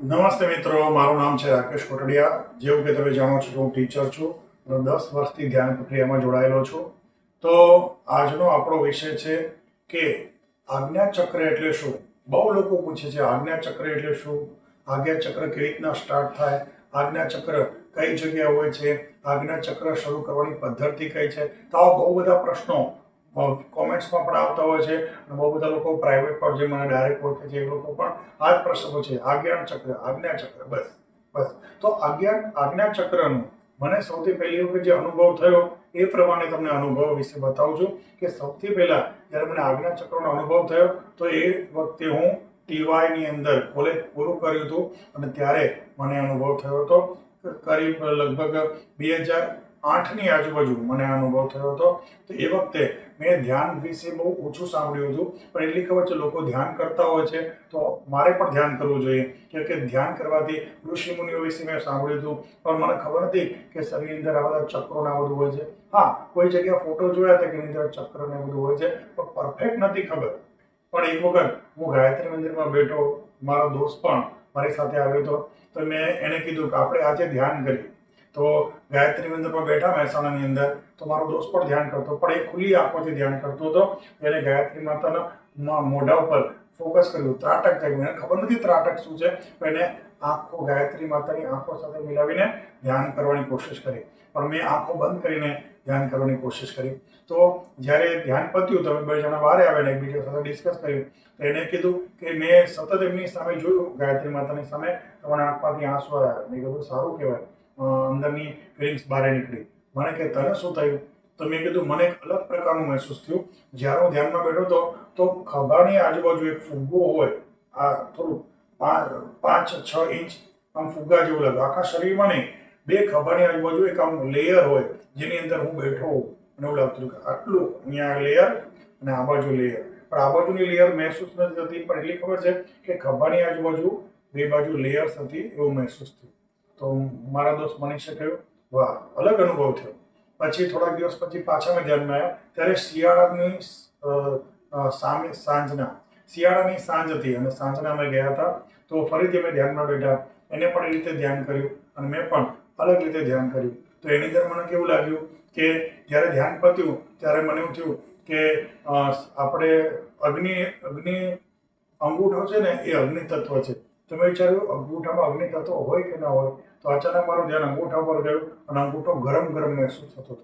નમસ્તે મિત્રો, મારું નામ છે રાકેશ કોટડિયા. જેવું કે તમે જાણો છો કે હું ટીચર છું અને 10 વર્ષથી ધ્યાન પ્રક્રિયામાં જોડાયેલો છું. તો આજનો આપણો વિષય છે કે આજ્ઞાચક્ર એટલે શું. બહુ લોકો પૂછે છે આજ્ઞાચક્ર એટલે શું, આજ્ઞાચક્ર કેવી રીતના સ્ટાર્ટ થાય, આજ્ઞાચક્ર કઈ જગ્યાએ હોય છે, આજ્ઞાચક્ર શરૂ કરવાની પદ્ધતિ કઈ છે. તો આવા બહુ બધા પ્રશ્નો કોમેન્ટ્સમાં પણ આવતા હોય છે અને બહુ બધા લોકો પ્રાઇવેટ પર જે મને ડાયરેક્ટ ઓળખે છે એ લોકો પણ આ જ પ્રશ્ન પૂછે આજ્ઞાચક્ર. બસ તો આજ્ઞાચક્રનું મને સૌથી પહેલી વખત જે અનુભવ થયો એ પ્રમાણે તમને અનુભવ વિશે બતાવું છું કે સૌથી પહેલા જ્યારે મને આજ્ઞાચક્રનો અનુભવ થયો તો એ વખતે હું ટીવાયની અંદર કોલેજ પૂરું કર્યું હતું અને ત્યારે મને અનુભવ થયો હતો. કરીબ લગભગ 2008ની આજુબાજુ મને અનુભવ થયો હતો. તો એ વખતે મેં ધ્યાન વિશે બહુ ઓછું સાંભળ્યું હતું, પણ એટલી ખબર છે લોકો ધ્યાન કરતા હોય છે તો મારે પણ ધ્યાન કરવું જોઈએ. કે ધ્યાન કરવાથી ઋષિમુનિઓ વિશે મેં સાંભળ્યું હતું, પણ મને ખબર નથી કે શરીરની અંદર આ બધા ચક્રોના બધું હોય છે. હા, કોઈ જગ્યાએ ફોટો જોયા હતા કે એની અંદર ચક્ર ને બધું હોય છે, પણ પરફેક્ટ નથી ખબર. પણ એક વખત હું ગાયત્રી મંદિરમાં બેઠો, મારો દોસ્ત પણ મારી સાથે આવ્યો હતો. તો મેં એને કીધું કે આપણે આજે ધ્યાન કરીએ. તો ગાયત્રી મંદિરમાં બેઠા મહેસાણાની અંદર, તો મારો દોસ્ત પણ ધ્યાન કરતો, પણ એ ખુલ્લી આંખોથી ધ્યાન કરતો હતો. એને ગાયત્રી માતાના મોઢા ઉપર ફોકસ કર્યું, ત્રાટક થયું. એને ખબર નથી ત્રાટક શું છે, પણ એને આંખો ગાયત્રી માતાની આંખો સાથે મિલાવીને ધ્યાન કરવાની કોશિશ કરી. પણ મેં આંખો બંધ કરીને ધ્યાન કરવાની કોશિશ કરી. તો જ્યારે ધ્યાન પત્યું તો અમે બે જણા બહાર આવ્યા ને એકબીજા સાથે ડિસ્કસ કર્યું. તો એને કીધું કે મેં સતત એમની સામે જોયું, ગાયત્રી માતાની સામે, તો મને આંખમાંથી આંસુ આવ્યા. મેં કીધું સારું કહેવાય, અંદરની ફિલિંગ્સ બહાર નીકળી. મને કે તને શું થયું? તો મેં કીધું મને એક અલગ પ્રકારનું મહેસૂસ થયું. જ્યારે હું ધ્યાનમાં બેઠો હતો તો ખભાની આજુબાજુ એક ફુગ્ગો હોય, આ થોડું 5-6 ઇંચ આમ ફુગ્ગા જેવું લાગે. આખા શરીરમાં નહીં, બે ખભાની આજુબાજુ એક આમ લેયર હોય જેની અંદર હું બેઠો હોઉં અને એવું લાગતું કે આટલું અહીંયા લેયર અને આ બાજુ લેયર. પણ આ બાજુની લેયર મહેસૂસ નથી થતી, પણ એટલી ખબર છે કે ખભાની આજુબાજુ બે બાજુ લેયર્સ હતી એવું મહેસૂસ થયું. તો મારા દોસ્ત મનીષે કહ્યું વાહ, અલગ અનુભવ થયો. પછી થોડાક દિવસ પછી પાછા મેં ધ્યાનમાં આવ્યા, ત્યારે શિયાળાની સાંજ હતી અને સાંજના અમે ગયા હતા. તો ફરીથી અમે ધ્યાનમાં બેઠા, એને પણ એ રીતે ધ્યાન કર્યું અને મેં પણ અલગ રીતે ધ્યાન કર્યું. તો એની અંદર મને કેવું લાગ્યું કે જ્યારે ધ્યાન પત્યું ત્યારે મને એવું થયું કે આપણે અગ્નિ અંગૂઠો છે ને એ અગ્નિ તત્વ છે. તો મેં વિચાર્યું અંગૂઠામાં અગ્નિ તત્વ હોય કે ના હોય. તો અચાનક મારું ધ્યાન અંગૂઠા પર ગયું અને અંગૂઠો ગરમ ગરમ મહેસૂસ થતો હતો.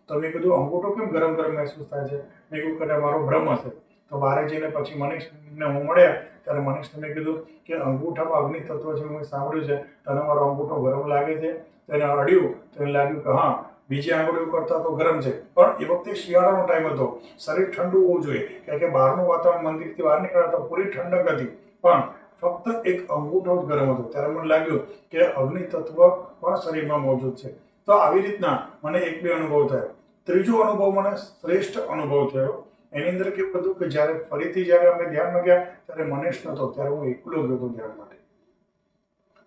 તો મેં કીધું અંગૂઠો કેમ ગરમ ગરમ મહેસૂસ થાય છે? મેં કીધું કે મારો ભ્રમ હશે. તો બહાર જઈને પછી મનીષને હું મળ્યા ત્યારે મનીષને મેં કીધું કે અંગૂઠામાં અગ્નિ તત્વ છે, મેં સાંભળ્યું છે, તને મારો અંગૂઠો ગરમ લાગે છે? તો એને અડ્યું તો એને લાગ્યું કે હા, બીજી આંગળીઓ કરતાં તો ગરમ છે. પણ એ વખતે શિયાળાનો ટાઈમ હતો, શરીર ઠંડુ હોવું જોઈએ, કારણ કે બહારનું વાતાવરણ મંદિરથી બહાર નીકળ્યા તો પૂરી ઠંડક હતી, પણ ફક્ત એક અંગૂઠો જ ગરમ હતો. ત્યારે મને લાગ્યું કે અગ્નિ તત્વ પણ શરીરમાં મોજૂદ છે. તો આવી રીતના મને 1-2 અનુભવ થયો. ત્રીજો અનુભવ મને શ્રેષ્ઠ અનુભવ થયો. એની અંદર કેવું હતું કે જ્યારે અમે ધ્યાનમાં ગયા ત્યારે મનીષ નહોતો, ત્યારે હું એકલો ગયો હતો ધ્યાન માટે.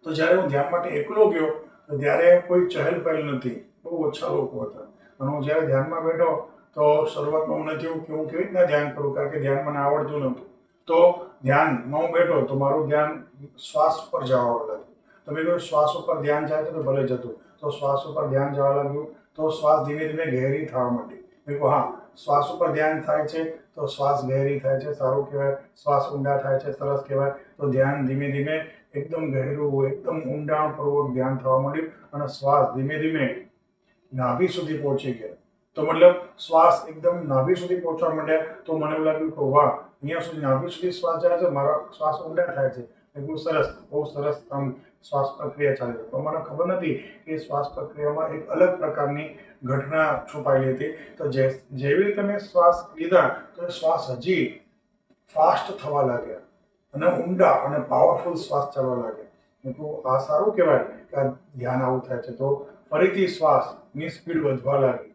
તો જ્યારે હું ધ્યાન માટે એકલો ગયો તો ત્યારે કોઈ ચહેલ પહેલ નથી, બહુ ઓછા લોકો હતા. અને હું જ્યારે ધ્યાનમાં બેઠો તો શરૂઆતમાં મને થયું કે હું કેવી રીતના ધ્યાન કરું, કારણ કે ધ્યાન મને આવડતું નહોતું. તો ધ્યાનમાં હું બેઠો તો મારું ધ્યાન શ્વાસ ઉપર જવા લાગ્યું. તો મેં કહ્યું શ્વાસ ઉપર ધ્યાન જાય તો ભલે જતું. તો શ્વાસ ઉપર ધ્યાન જવા લાગ્યું તો શ્વાસ ધીમે ધીમે ગહેરી થવા માંડી. મેં કહ્યું હા, શ્વાસ ઉપર ધ્યાન થાય છે તો શ્વાસ ગહેરી થાય છે, સારું કહેવાય. શ્વાસ ઊંડા થાય છે, સરસ કહેવાય. તો ધ્યાન ધીમે ધીમે એકદમ ગહેરું, એકદમ ઊંડાણપૂર્વક ધ્યાન થવા માંડ્યું અને શ્વાસ ધીમે ધીમે નાભી સુધી પહોંચી ગયા. તો મતલબ શ્વાસ એકદમ નાભી સુધી પહોંચવા માંડ્યા. તો મને એવું લાગ્યું કે વાહ, અહીંયા સુધી નાભી સુધી શ્વાસ જાય છે, મારા શ્વાસ ઊંડા થાય છે. બહુ સરસ, બહુ સરસ આમ શ્વાસ પ્રક્રિયા ચાલે છે. પણ મને ખબર નથી કે શ્વાસ પ્રક્રિયામાં એક અલગ પ્રકારની ઘટના છુપાયેલી હતી. તો જેવી રીતે મેં શ્વાસ લીધા તો એ શ્વાસ હજી ફાસ્ટ થવા લાગ્યા અને ઊંડા અને પાવરફુલ શ્વાસ ચાલવા લાગ્યા. મેં કહું આ સારું કહેવાય કે આ ધ્યાન આવું થાય છે. તો ફરીથી શ્વાસની સ્પીડ વધવા લાગી.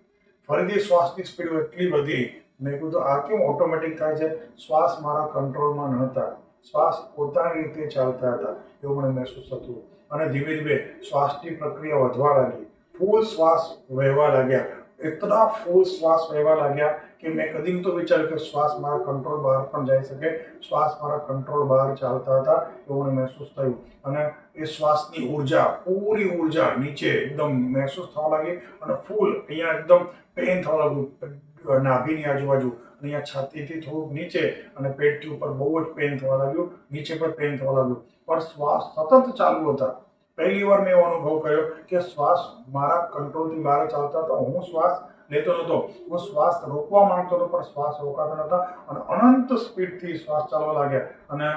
ફરીથી શ્વાસની સ્પીડ એટલી વધી, મેં કીધું આ કેમ ઓટોમેટિક થાય છે? શ્વાસ મારા કંટ્રોલમાં નહોતા, શ્વાસ પોતાની રીતે ચાલતા હતા એવું મને મહેસૂસ થતું. અને ધીમે ધીમે શ્વાસની પ્રક્રિયા વધવા લાગી, ફૂલ શ્વાસ વહેવા લાગ્યા. એટલા ફૂલ શ્વાસ વહેવા લાગ્યા કે મેં કદી તો વિચાર્યું કે શ્વાસ મારા કંટ્રોલ બહાર પણ જઈ શકે, શ્વાસ મારા કંટ્રોલ બહાર ચાલતા હતા એવું મને મહેસૂસ થયું. અને એ શ્વાસની ઉર્જા, પૂરી ઉર્જા નીચે એકદમ મહેસૂસ થવા લાગી અને ફૂલ અહીંયા એકદમ પેઇન થવા લાગ્યું નાભીની આજુબાજુ, અહીંયા છાતીથી થોડુંક નીચે અને પેટથી ઉપર બહુ જ પેઇન થવા લાગ્યું, નીચે પણ પેઇન થવા લાગ્યું. પણ શ્વાસ સતત ચાલુ હતા. પહેલી વાર મેં એવો અનુભવ કર્યો કે શ્વાસ મારા કંટ્રોલથી બહાર ચાલતા હતા. હું શ્વાસ લેતો નહોતો, હું શ્વાસ રોકવા માંગતો હતો પણ શ્વાસ રોકાતા નહોતા અને અનંત સ્પીડથી શ્વાસ ચાલવા લાગ્યા અને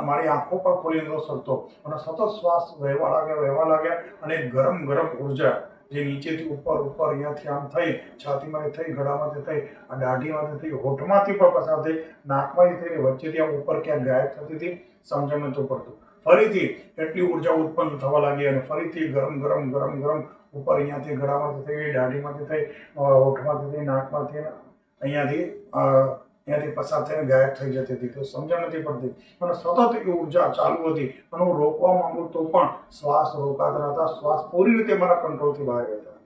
મારી આંખો પણ ખોલી નહોતો શકતો અને સતત શ્વાસ વહેવા લાગ્યા અને ગરમ ગરમ ઉર્જા જે નીચેથી ઉપર અહીંયાથી આમ થઈ, છાતીમાંથી થઈ, ગળામાંથી થઈ, આ દાઢીમાંથી થઈ, હોઠમાંથી પણ પસાર થઈ, નાકમાંથી થઈને વચ્ચેથી આમ ઉપર ક્યાંક ગાયબ થતી હતી, સમજણ નહોતું પડતું. ફરીથી એટલી ઉર્જા ઉત્પન્ન થવા લાગી અને ફરીથી ગરમ ગરમ ઉપર અહીંયાથી ગળામાંથી થઈ, દાઢીમાંથી થઈ, હોઠમાંથી થઈ, નાકમાંથી અહીંયાથી પસાર થઈને ગાયબ થઈ જતી હતી. તો સમજણ નથી પડતી અને સતત એ ઉર્જા ચાલુ હતી અને હું રોકવા માંગુ તો પણ શ્વાસ રોકાતા નહોતા, શ્વાસ પૂરી રીતે મારા કંટ્રોલથી બહાર હતા.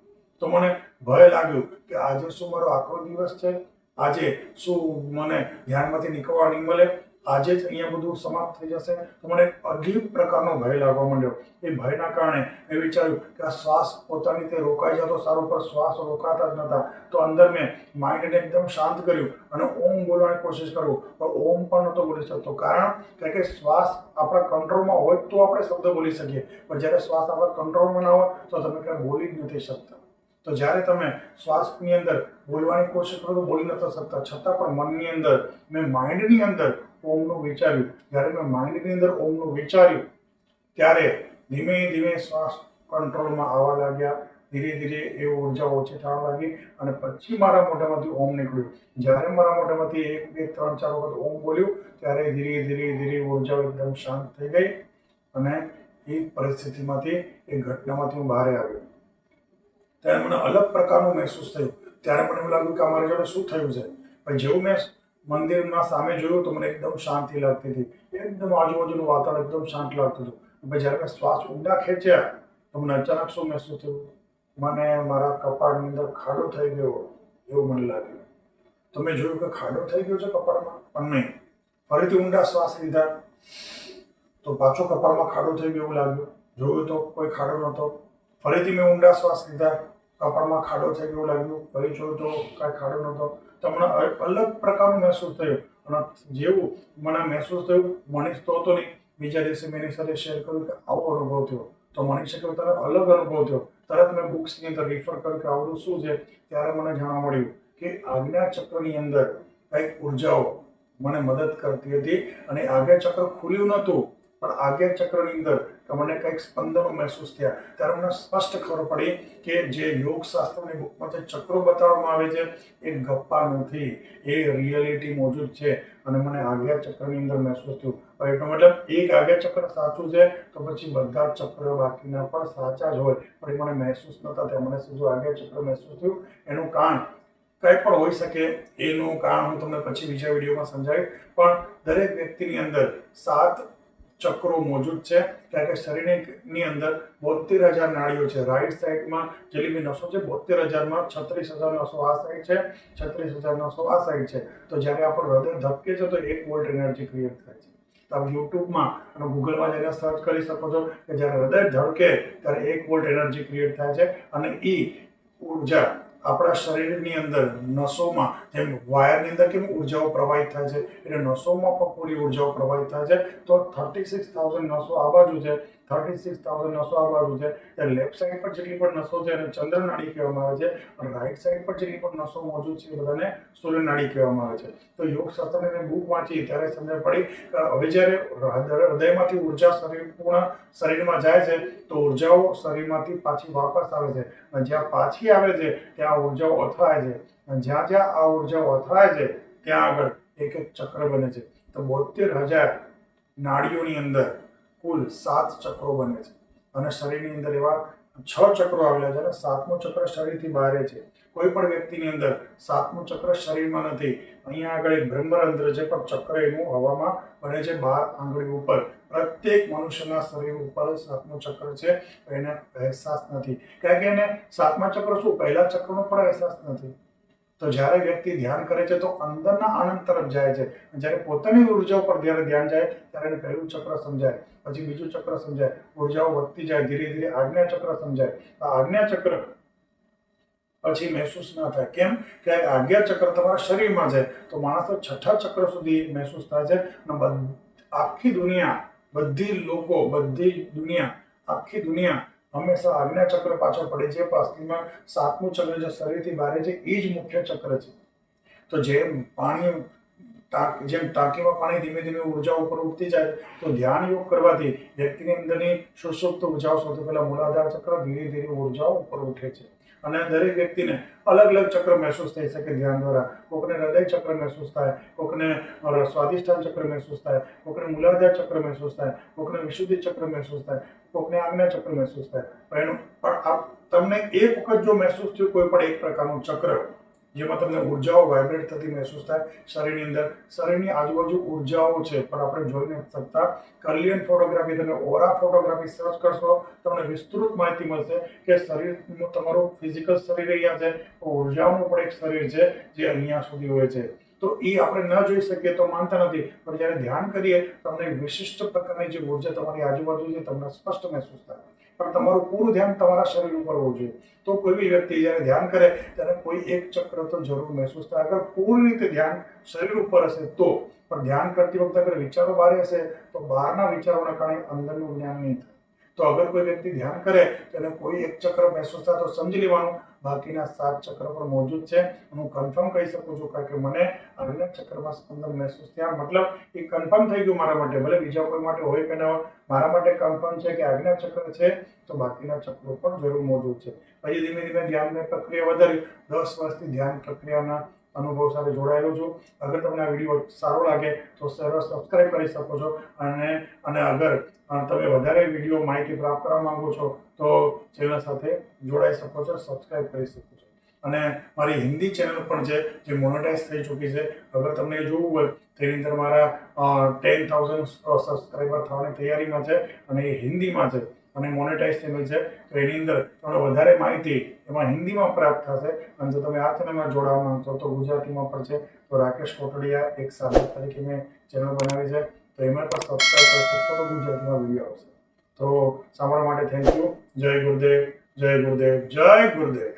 તો મને ભય લાગ્યું કે આજે શું મારો આખો દિવસ છે, આજે શું મને ધ્યાનમાંથી નીકળવા નહીં મળે, આજે જ અહીંયા બધું સમાપ્ત થઈ જશે. તો મને અજીબ પ્રકારનો ભય લાગવા માંડ્યો. એ ભયના કારણે મેં વિચાર્યું કે આ શ્વાસ પોતાની રીતે રોકાઈ જતો સારું, પર શ્વાસ રોકાતા જ નહોતા. તો અંદર મેં માઇન્ડને એકદમ શાંત કર્યું અને ઓમ બોલવાની કોશિશ કરું, પણ ઓમ પણ નહોતો બોલી શકતો. કારણ કે શ્વાસ આપણા કંટ્રોલમાં હોય તો આપણે શબ્દ બોલી શકીએ, પણ જ્યારે શ્વાસ આપણા કંટ્રોલમાં ના હોય તો તમે કાંઈ બોલી જ નથી શકતા. તો જ્યારે તમે શ્વાસની અંદર બોલવાની કોશિશ કરો તો બોલી નથી શકતા, છતાં પણ મનની અંદર મેં માઇન્ડની અંદર ઓમનું વિચાર્યું. જ્યારે મેં માઇન્ડની અંદર ઓમનું વિચાર્યું ત્યારે ધીમે ધીમે શ્વાસ કંટ્રોલમાં આવવા લાગ્યા, ધીરે ધીરે એ ઉર્જા ઓછી થવા લાગી અને પછી મારા મોઢામાંથી ઓમ નીકળ્યું. જ્યારે મારા મોઢામાંથી 1, 2, 3, 4 વખત ઓમ બોલ્યું ત્યારે ધીરે ધીરે ઉર્જા એકદમ શાંત થઈ ગઈ અને એ પરિસ્થિતિમાંથી, એ ઘટનામાંથી હું બહાર આવ્યો. ત્યારે મને અલગ પ્રકારનું મહેસૂસ થયું. ત્યારે મને એવું લાગ્યું કે અમારી જોડે શું થયું છે. પણ જેવું મેં મંદિરના સામે જોયું તો મને એકદમ શાંતિ લાગતી હતી, એકદમ આજુબાજુનું વાતાવરણ એકદમ શાંત લાગતું હતું. પછી જ્યારે મેં શ્વાસ ઊંડા ખેંચ્યા તો મને અચાનક શું મહેસૂસ થયું, મને મારા કપાળની અંદર ખાડો થઈ ગયો એવું મને લાગ્યું. તો મેં જોયું કે ખાડો થઈ ગયો છે કપાળમાં, પણ નહીં. ફરીથી ઊંડા શ્વાસ લીધા તો પાછો કપાળમાં ખાડો થઈ ગયો એવું લાગ્યું. જોયું તો કોઈ ખાડો નહોતો. ફરીથી મેં ઊંડા શ્વાસ લીધા, કપાળમાં ખાડો થઈ ગયો લાગ્યું. ફરી જોયું તો કાંઈ ખાડો નહોતો. તો મને અલગ પ્રકારનું મહેસૂસ થયું અને જેવું મને મહેસૂસ થયું, મનીષ તો હતો નહીં. બીજા દિવસે મેં એની સાથે શેર કર્યું કે આવો અનુભવ થયો. તો મનીષે કહ્યું તને અલગ અનુભવ થયો. તરત મેં બુક્સની અંદર રિફર કર્યું કે આવડું શું છે. ત્યારે મને જાણવા મળ્યું કે આજ્ઞા ચક્રની અંદર કંઈક ઉર્જાઓ મને મદદ કરતી હતી અને આજ્ઞા ચક્ર ખુલ્યું નહોતું, પણ આજ્ઞા ચક્રની અંદર મને કંઈક સ્પંદનો મહેસૂસ થયા. ત્યારે મને સ્પષ્ટ ખબર પડી કે જે યોગશાસ્ત્રની બુકમાં જે ચક્રો બતાવવામાં આવે છે એ ગપ્પા નથી, એ રિયાલિટી મોજૂદ છે. અને મને આજ્ઞા ચક્રની અંદર મહેસૂસ થયું. એટલો મતલબ એક આજ્ઞા ચક્ર સાચું છે તો પછી બધા ચક્ર બાકીના પણ સાચા જ હોય, પણ એ મને મહેસૂસ નહોતા થયા. મને સીધું આજ્ઞા ચક્ર મહેસૂસ થયું. એનું કારણ કંઈ પણ હોઈ શકે, એનું કારણ હું તમને પછી બીજા વિડીયોમાં સમજાવીશ. પણ દરેક વ્યક્તિની અંદર 7 ચક્રો મોજૂદ છે. કારણ કે શરીરની અંદર 72,000 નાડીઓ છે. રાઈટ સાઈડમાં જેટલી બી નસો છે 72,000માં 36,000 નસો આ સાઈડ છે, 36,000 નસો આ સાઈડ છે. તો જ્યારે આપણું હૃદય ધબકે છે તો 1 વોલ્ટ એનર્જી ક્રિએટ થાય છે. તો આપ યુટ્યુબમાં અને ગૂગલમાં જઈને સર્ચ કરી શકો છો કે જ્યારે હૃદય ધડકે ત્યારે 1 વોલ્ટ એનર્જી ક્રિએટ થાય છે અને એ ઉર્જા આપણા શરીરની અંદર નસોમાં, જેમ વાયરની અંદર કેમ ઉર્જાઓ પ્રવાહિત થાય છે એટલે નસોમાં પણ પૂરી ઉર્જાઓ પ્રવાહિત થાય છે. તો 36,000 નસો આ બાજુ છે, 36,000 નસો આ બાજુ છે. ત્યારે લેફ્ટ સાઈડ પર જેટલી પણ નસો છે એને ચંદ્ર નાડી કહેવામાં આવે છે અને રાઈટ સાઈડ પર જેટલી પણ નસો મોજૂદ છે એ બધાને સૂર્ય નાડી કહેવામાં આવે છે. તો યોગશાસ્ત્રની બુક વાંચી ત્યારે સમજ પડી કે હવે જ્યારે હૃદયમાંથી ઉર્જા પૂર્ણ શરીરમાં જાય છે તો ઉર્જાઓ શરીરમાંથી પાછી વાપસ આવે છે અને જ્યાં પાછી આવે છે ત્યાં ઉર્જાઓ અથડાય છે અને જ્યાં જ્યાં આ ઉર્જાઓ અથડાય છે ત્યાં આગળ એક ચક્ર બને છે. તો 72,000 નાડીઓની અંદર કુલ 7 ચક્રો બને છે અને શરીરની અંદર એવા 6 ચક્રો આવેલા છે અને 7મું ચક્ર શરીરથી બહાર છે. કોઈ પણ વ્યક્તિની અંદર 7મું ચક્ર શરીરમાં નથી. અહીંયા આગળ એક બ્રહ્મરંધ્ર છે પણ ચક્ર એનું હવામાં બને છે 12 આંગળી ઉપર. પ્રત્યેક મનુષ્યના શરીર ઉપર 7મું ચક્ર છે. એને અહેસાસ નથી, કારણ કે એને 7મા ચક્ર શું પહેલા ચક્રનો પણ અહેસાસ નથી. તો જ્યારે વ્યક્તિ ધ્યાન કરે છે તો અંદરના આનંદ તરફ જાય છે. જ્યારે પોતાની ઉર્જા ઉપર જ્યારે ધ્યાન જાય ત્યારે એને પહેલું ચક્ર સમજાય, પછી બીજું ચક્ર સમજાય, ઉર્જાઓ વધતી જાય, ધીરે ધીરે આજ્ઞા ચક્ર સમજાય. આ આજ્ઞા ચક્ર પછી મહેસૂસ ના થાય. કેમ કે આજ્ઞા ચક્ર તમારા શરીરમાં છે, તો માણસો છઠ્ઠા ચક્ર સુધી મહેસૂસ થાય છે. અને આખી દુનિયા, બધી લોકો, બધી દુનિયા, આખી દુનિયા હંમેશા આજ્ઞા ચક્ર પાછળ પડે છે. પણ અસલીમાં સાતમું ચક્ર જે શરીરથી બહાર છે એ જ મુખ્ય ચક્ર છે. તો જેમ ટાંકીમાં પાણી ધીમે ધીમે ઉર્જા ઉપર ઉઠતી જાય, તો ધ્યાન યોગ કરવાથી વ્યક્તિની અંદરની સુષુપ્ત ઉર્જાઓ, સૌથી પહેલા મૂલાધાર ચક્ર, ધીરે ધીરે ઉર્જાઓ ઉપર ઉઠે છે. અને દરેક વ્યક્તિને અલગ અલગ ચક્ર મહેસૂસ થઈ શકે ધ્યાન દ્વારા. કોકને હૃદય ચક્ર મહેસૂસ થાય, કોકને સ્વાધિષ્ઠાન ચક્ર મહેસૂસ થાય, કોકને મૂલાધાર ચક્ર મહેસૂસ થાય, કોકને વિશુદ્ધિ ચક્ર મહેસૂસ થાય, કોકને આજ્ઞા ચક્ર મહેસૂસ થાય. પણ તમને એક વખત જો મહેસૂસ થયું કોઈ પણ એક પ્રકારનું ચક્ર, જેમાં તમને ઉર્જાઓ વાઇબ્રેટ થતી મહેસૂસ થાય શરીરની અંદર, શરીરની આજુબાજુ ઉર્જાઓ છે પણ આપણે જોઈ નથી શકતા. કર્લિયન ફોટોગ્રાફી, તમે ઓરા ફોટોગ્રાફી સર્ચ કરશો, તમને વિસ્તૃત માહિતી મળશે કે શરીરનું તમારું ફિઝિકલ શરીર અહીંયા છે, ઉર્જાઓનું પણ એક શરીર છે જે અહીંયા સુધી હોય છે. તો એ આપણે ન જોઈ શકીએ તો માનતા નથી, પણ જ્યારે ધ્યાન કરીએ તમને વિશિષ્ટ પ્રકારની જે ઉર્જા તમારી આજુબાજુ છે તમને સ્પષ્ટ મહેસૂસ થાય. પણ તમારું પૂરું ધ્યાન તમારા શરીર ઉપર હોવું જોઈએ. તો કોઈ બી વ્યક્તિ જ્યારે ધ્યાન કરે ત્યારે કોઈ એક ચક્ર તો જરૂર મહેસૂસ થાય. અગર પૂરી રીતે ધ્યાન શરીર ઉપર હશે તો, પણ ધ્યાન કરતી વખતે અગર વિચારો બહાર હશે તો બહારના વિચારોના કારણે અંદરનું જ્ઞાન નહીં થાય. તો અગર કોઈ વ્યક્તિ ધ્યાન કરે તો એને કોઈ એક ચક્ર મહેસૂસ થાય તો સમજી લેવાનું બાકીના 7 ચક્ર પણ મોજૂદ છે. હું કન્ફર્મ કહી શકું છું, કારણ કે મને આજ્ઞા ચક્રમાં સ્પંદન મહેસૂસ થયા. મતલબ એ કન્ફર્મ થઈ ગયું મારા માટે, ભલે બીજા કોઈ માટે હોય કે ન હોય, મારા માટે કન્ફર્મ છે કે આજ્ઞા ચક્ર છે, તો બાકીના ચક્રો પણ જરૂર મોજૂદ છે. પછી ધીમે ધીમે ધ્યાનની પ્રક્રિયા વધારી. 10 વર્ષથી ધ્યાન પ્રક્રિયાના અનુભવ સાથે જોડાયેલો છું. અગર તમને આ વિડીયો સારો લાગે તો સબસ્ક્રાઈબ કરી શકો છો. અને અગર તમે વધારે વિડીયો માહિતી પ્રાપ્ત કરવા માંગો છો તો ચેનલ સાથે જોડાઈ શકો છો, સબસ્ક્રાઈબ કરી શકો છો. અને મારી હિન્દી ચેનલ પણ છે જે મોનેટાઈઝ થઈ ચૂકી છે. અગર તમને જોવું હોય તેની અંદર મારા 10,000 સબસ્ક્રાઈબર થવાની તૈયારીમાં છે અને એ હિન્દીમાં છે અને મોનેટાઈઝ ચેનલ છે. તો એની અંદર તમને વધારે માહિતી એમાં હિન્દીમાં પ્રાપ્ત થશે. અને જો તમે આ ચેનલમાં જોડાવા માંગતો તો ગુજરાતીમાં પણ છે. તો રાકેશ કોટડિયા એક સાધક તરીકે મેં ચેનલ બનાવી છે, તો એમાં પણ સબસ્ક્રાઈબ કરી શકશો તો ગુજરાતીમાં વિડીયો આવશે. તો સાંભળવા માટે થેન્ક યુ. જય ગુરુદેવ, જય ગુરુદેવ, જય ગુરુદેવ.